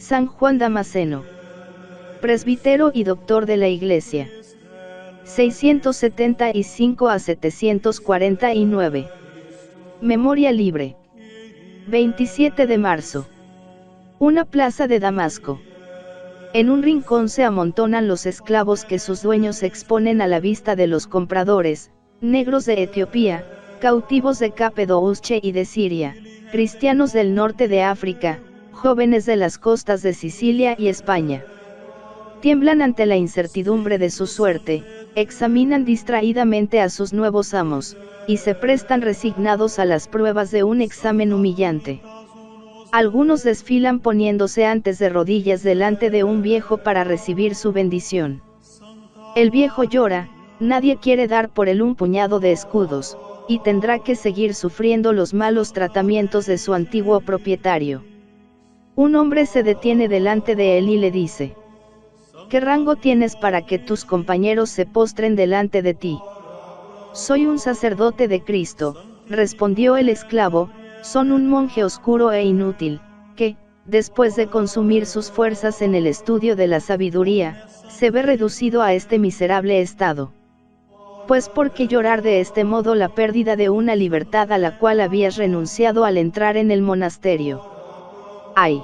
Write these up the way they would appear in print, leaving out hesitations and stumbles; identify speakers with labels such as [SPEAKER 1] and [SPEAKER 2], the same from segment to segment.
[SPEAKER 1] San Juan Damasceno, presbítero y doctor de la Iglesia. 675 a 749. Memoria libre. 27 de marzo. Una plaza de Damasco. En un rincón se amontonan los esclavos que sus dueños exponen a la vista de los compradores, negros de Etiopía, cautivos de Capadocia y de Siria, cristianos del norte de África, jóvenes de las costas de Sicilia y España. Tiemblan ante la incertidumbre de su suerte, examinan distraídamente a sus nuevos amos, y se prestan resignados a las pruebas de un examen humillante. Algunos desfilan poniéndose antes de rodillas delante de un viejo para recibir su bendición. El viejo llora, nadie quiere dar por él un puñado de escudos, y tendrá que seguir sufriendo los malos tratamientos de su antiguo propietario. Un hombre se detiene delante de él y le dice: ¿qué rango tienes para que tus compañeros se postren delante de ti? Soy un sacerdote de Cristo, respondió el esclavo. Son un monje oscuro e inútil, que, después de consumir sus fuerzas en el estudio de la sabiduría, se ve reducido a este miserable estado. Pues ¿por qué llorar de este modo la pérdida de una libertad a la cual habías renunciado al entrar en el monasterio? ¡Ay!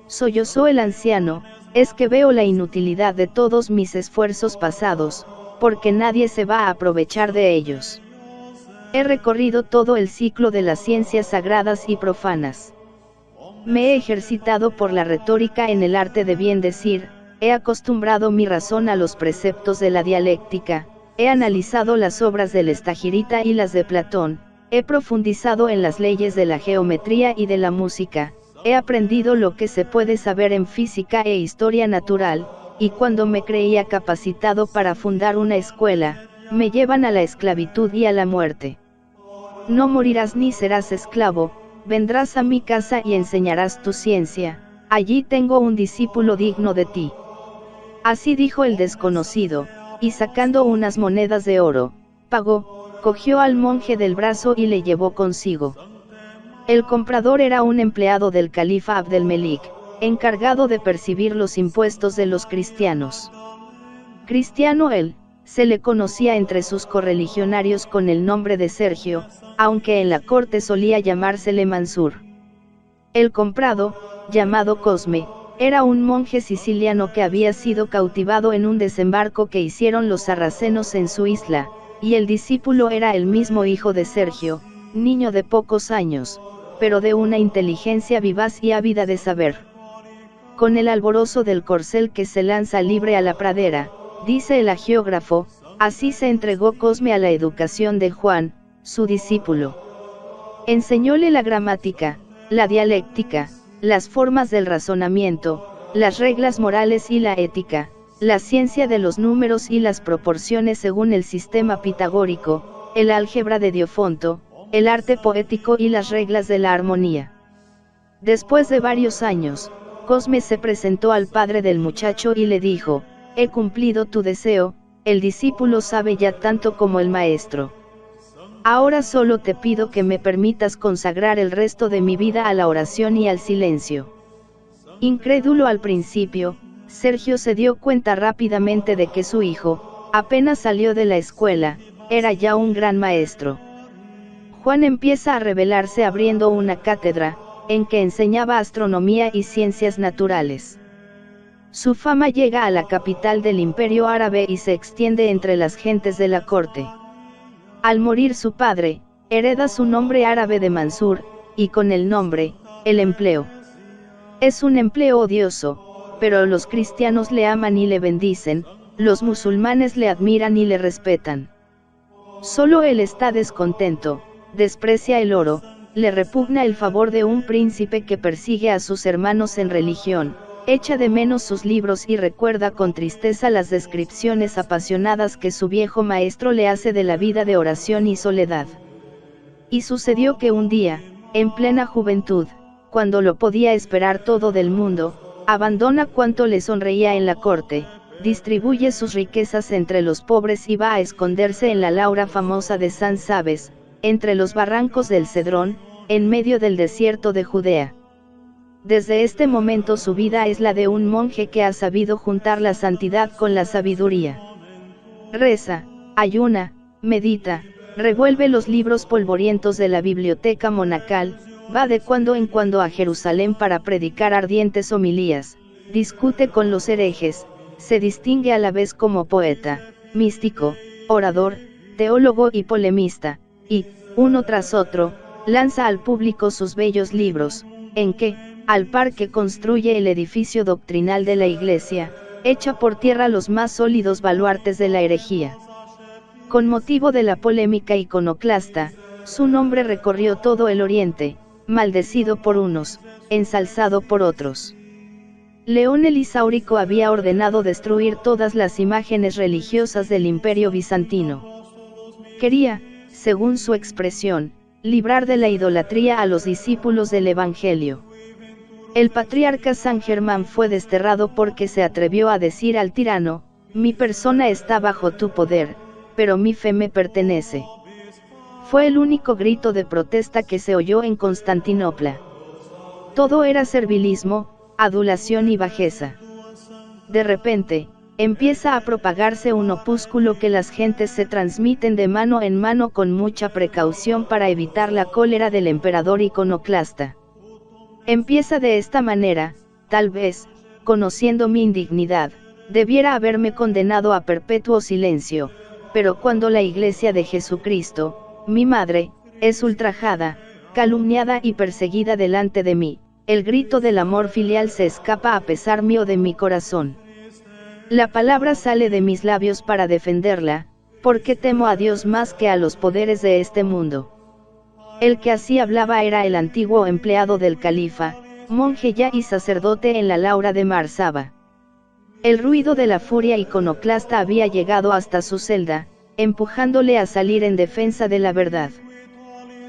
[SPEAKER 1] Sollozó el anciano, es que veo la inutilidad de todos mis esfuerzos pasados, porque nadie se va a aprovechar de ellos. He recorrido todo el ciclo de las ciencias sagradas y profanas. Me he ejercitado por la retórica en el arte de bien decir, he acostumbrado mi razón a los preceptos de la dialéctica, he analizado las obras del Estagirita y las de Platón, he profundizado en las leyes de la geometría y de la música, he aprendido lo que se puede saber en física e historia natural, y cuando me creía capacitado para fundar una escuela, me llevan a la esclavitud y a la muerte. No morirás ni serás esclavo, vendrás a mi casa y enseñarás tu ciencia, allí tengo un discípulo digno de ti. Así dijo el desconocido, y sacando unas monedas de oro, pagó, cogió al monje del brazo y le llevó consigo. El comprador era un empleado del califa Abdelmelik, encargado de percibir los impuestos de los cristianos. Cristiano él, se le conocía entre sus correligionarios con el nombre de Sergio, aunque en la corte solía llamársele Mansur. El comprado, llamado Cosme, era un monje siciliano que había sido cautivado en un desembarco que hicieron los sarracenos en su isla, y el discípulo era el mismo hijo de Sergio, niño de pocos años, pero de una inteligencia vivaz y ávida de saber. Con el alborozo del corcel que se lanza libre a la pradera, dice el hagiógrafo, así se entregó Cosme a la educación de Juan, su discípulo. Enseñóle la gramática, la dialéctica, las formas del razonamiento, las reglas morales y la ética, la ciencia de los números y las proporciones según el sistema pitagórico, el álgebra de Diofonto, el arte poético y las reglas de la armonía. Después de varios años, Cosme se presentó al padre del muchacho y le dijo: he cumplido tu deseo, el discípulo sabe ya tanto como el maestro. Ahora solo te pido que me permitas consagrar el resto de mi vida a la oración y al silencio. Incrédulo al principio, Sergio se dio cuenta rápidamente de que su hijo, apenas salió de la escuela, era ya un gran maestro. Juan empieza a revelarse abriendo una cátedra, en que enseñaba astronomía y ciencias naturales. Su fama llega a la capital del Imperio Árabe y se extiende entre las gentes de la corte. Al morir su padre, hereda su nombre árabe de Mansur, y con el nombre, el empleo. Es un empleo odioso, pero los cristianos le aman y le bendicen, los musulmanes le admiran y le respetan. Solo él está descontento, desprecia el oro, le repugna el favor de un príncipe que persigue a sus hermanos en religión, echa de menos sus libros y recuerda con tristeza las descripciones apasionadas que su viejo maestro le hace de la vida de oración y soledad. Y sucedió que un día, en plena juventud, cuando lo podía esperar todo del mundo, abandona cuanto le sonreía en la corte, distribuye sus riquezas entre los pobres y va a esconderse en la laura famosa de San Sabes, entre los barrancos del Cedrón, en medio del desierto de Judea. Desde este momento su vida es la de un monje que ha sabido juntar la santidad con la sabiduría. Reza, ayuna, medita, revuelve los libros polvorientos de la biblioteca monacal, va de cuando en cuando a Jerusalén para predicar ardientes homilías, discute con los herejes, se distingue a la vez como poeta, místico, orador, teólogo y polemista, y, uno tras otro, lanza al público sus bellos libros, en que, al par que construye el edificio doctrinal de la Iglesia, echa por tierra los más sólidos baluartes de la herejía. Con motivo de la polémica iconoclasta, su nombre recorrió todo el Oriente, maldecido por unos, ensalzado por otros. León el Isáurico había ordenado destruir todas las imágenes religiosas del Imperio bizantino. Quería, según su expresión, librar de la idolatría a los discípulos del Evangelio. El patriarca San Germán fue desterrado porque se atrevió a decir al tirano: mi persona está bajo tu poder, pero mi fe me pertenece. Fue el único grito de protesta que se oyó en Constantinopla. Todo era servilismo, adulación y bajeza. De repente, empieza a propagarse un opúsculo que las gentes se transmiten de mano en mano con mucha precaución para evitar la cólera del emperador iconoclasta. Empieza de esta manera: tal vez, conociendo mi indignidad, debiera haberme condenado a perpetuo silencio, pero cuando la Iglesia de Jesucristo, mi madre, es ultrajada, calumniada y perseguida delante de mí, el grito del amor filial se escapa a pesar mío de mi corazón. La palabra sale de mis labios para defenderla, porque temo a Dios más que a los poderes de este mundo. El que así hablaba era el antiguo empleado del califa, monje ya y sacerdote en la Laura de Marsaba. El ruido de la furia iconoclasta había llegado hasta su celda, empujándole a salir en defensa de la verdad.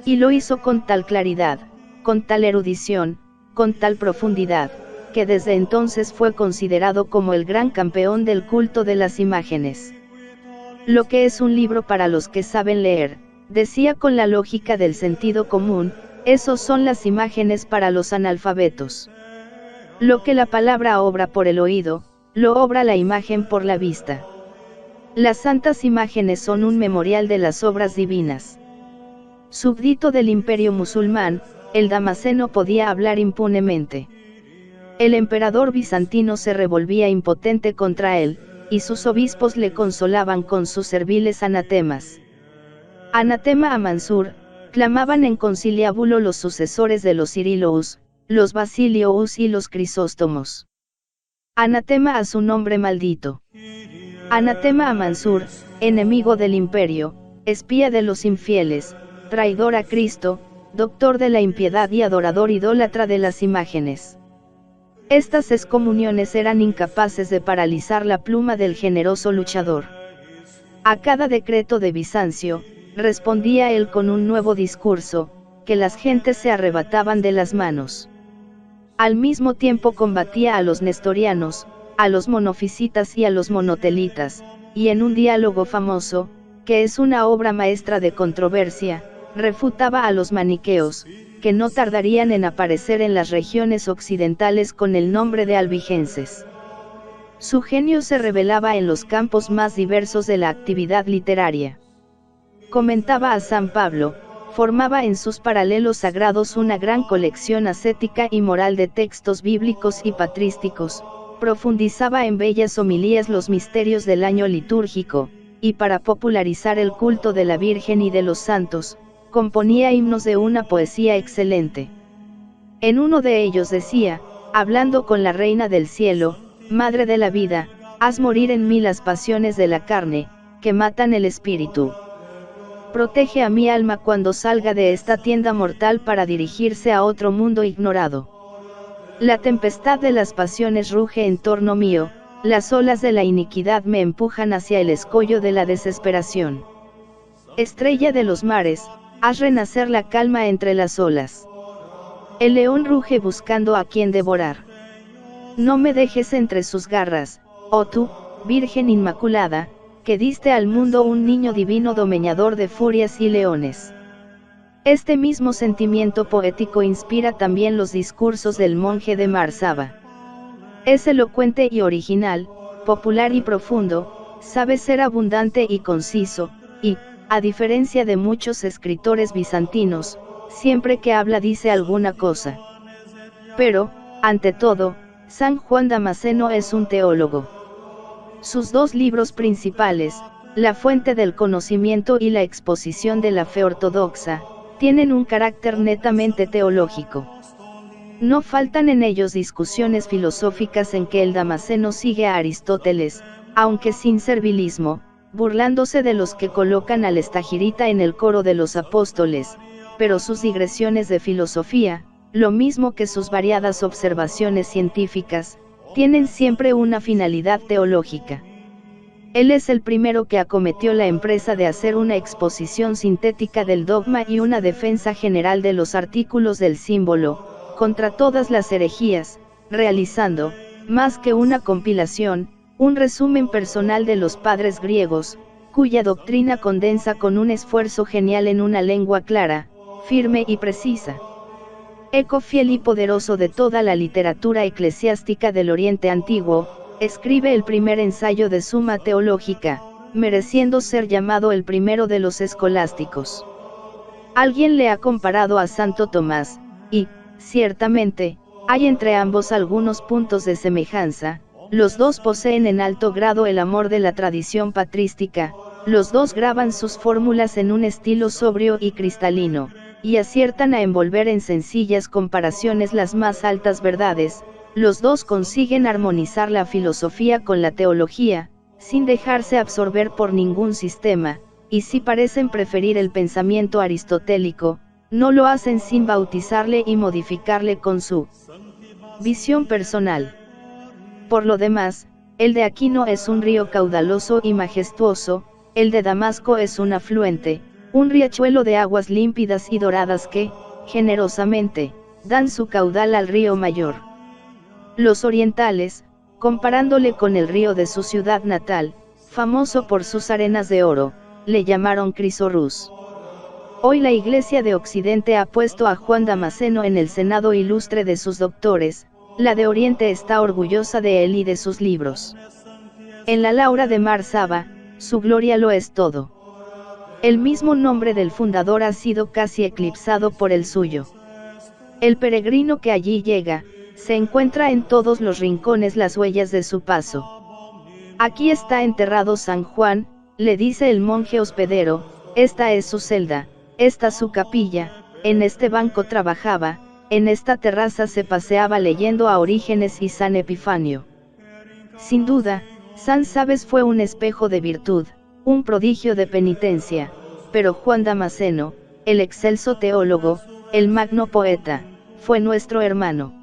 [SPEAKER 1] Y lo hizo con tal claridad, con tal erudición, con tal profundidad, que desde entonces fue considerado como el gran campeón del culto de las imágenes. Lo que es un libro para los que saben leer, decía con la lógica del sentido común, esos son las imágenes para los analfabetos. Lo que la palabra obra por el oído, lo obra la imagen por la vista. Las santas imágenes son un memorial de las obras divinas. Súbdito del imperio musulmán, el Damasceno podía hablar impunemente. El emperador bizantino se revolvía impotente contra él, y sus obispos le consolaban con sus serviles anatemas. Anatema a Mansur, clamaban en conciliábulo los sucesores de los Cirilous, los Basilious y los Crisóstomos. Anatema a su nombre maldito. Anatema a Mansur, enemigo del imperio, espía de los infieles, traidor a Cristo, doctor de la impiedad y adorador idólatra de las imágenes. Estas excomuniones eran incapaces de paralizar la pluma del generoso luchador. A cada decreto de Bizancio, respondía él con un nuevo discurso, que las gentes se arrebataban de las manos. Al mismo tiempo combatía a los nestorianos, a los monofisitas y a los monotelitas, y en un diálogo famoso, que es una obra maestra de controversia, refutaba a los maniqueos, que no tardarían en aparecer en las regiones occidentales con el nombre de albigenses. Su genio se revelaba en los campos más diversos de la actividad literaria. Comentaba a San Pablo, formaba en sus paralelos sagrados una gran colección ascética y moral de textos bíblicos y patrísticos, profundizaba en bellas homilías los misterios del año litúrgico, y para popularizar el culto de la Virgen y de los santos, componía himnos de una poesía excelente. En uno de ellos decía, hablando con la Reina del Cielo: Madre de la vida, haz morir en mí las pasiones de la carne, que matan el espíritu. Protege a mi alma cuando salga de esta tienda mortal para dirigirse a otro mundo ignorado. La tempestad de las pasiones ruge en torno mío, las olas de la iniquidad me empujan hacia el escollo de la desesperación. Estrella de los mares, haz renacer la calma entre las olas. El león ruge buscando a quien devorar. No me dejes entre sus garras, oh tú, Virgen Inmaculada, que diste al mundo un niño divino domeñador de furias y leones. Este mismo sentimiento poético inspira también los discursos del monje de Marsaba. Es elocuente y original, popular y profundo, sabe ser abundante y conciso, y, a diferencia de muchos escritores bizantinos, siempre que habla dice alguna cosa. Pero, ante todo, San Juan Damasceno es un teólogo. Sus dos libros principales, La fuente del conocimiento y La exposición de la fe ortodoxa, tienen un carácter netamente teológico. No faltan en ellos discusiones filosóficas en que el Damasceno sigue a Aristóteles, aunque sin servilismo, burlándose de los que colocan al estagirita en el coro de los apóstoles, pero sus digresiones de filosofía, lo mismo que sus variadas observaciones científicas, tienen siempre una finalidad teológica. Él es el primero que acometió la empresa de hacer una exposición sintética del dogma y una defensa general de los artículos del símbolo, contra todas las herejías, realizando, más que una compilación, un resumen personal de los padres griegos, cuya doctrina condensa con un esfuerzo genial en una lengua clara, firme y precisa. Eco fiel y poderoso de toda la literatura eclesiástica del Oriente Antiguo, escribe el primer ensayo de Suma Teológica, mereciendo ser llamado el primero de los escolásticos. Alguien le ha comparado a Santo Tomás, y, ciertamente, hay entre ambos algunos puntos de semejanza. Los dos poseen en alto grado el amor de la tradición patrística, los dos graban sus fórmulas en un estilo sobrio y cristalino, y aciertan a envolver en sencillas comparaciones las más altas verdades. Los dos consiguen armonizar la filosofía con la teología, sin dejarse absorber por ningún sistema, y si parecen preferir el pensamiento aristotélico, no lo hacen sin bautizarle y modificarle con su visión personal. Por lo demás, el de Aquino es un río caudaloso y majestuoso, el de Damasco es un afluente, un riachuelo de aguas límpidas y doradas que, generosamente, dan su caudal al río mayor. Los orientales, comparándole con el río de su ciudad natal, famoso por sus arenas de oro, le llamaron Chrysorrhus. Hoy la Iglesia de Occidente ha puesto a Juan Damasceno en el senado ilustre de sus doctores, la de Oriente está orgullosa de él y de sus libros. En la Laura de Marsaba, su gloria lo es todo. El mismo nombre del fundador ha sido casi eclipsado por el suyo. El peregrino que allí llega, se encuentra en todos los rincones las huellas de su paso. Aquí está enterrado San Juan, le dice el monje hospedero, esta es su celda, esta su capilla, en este banco trabajaba, en esta terraza se paseaba leyendo a Orígenes y San Epifanio. Sin duda, San Sabes fue un espejo de virtud, un prodigio de penitencia, pero Juan Damasceno, el excelso teólogo, el magno poeta, fue nuestro hermano.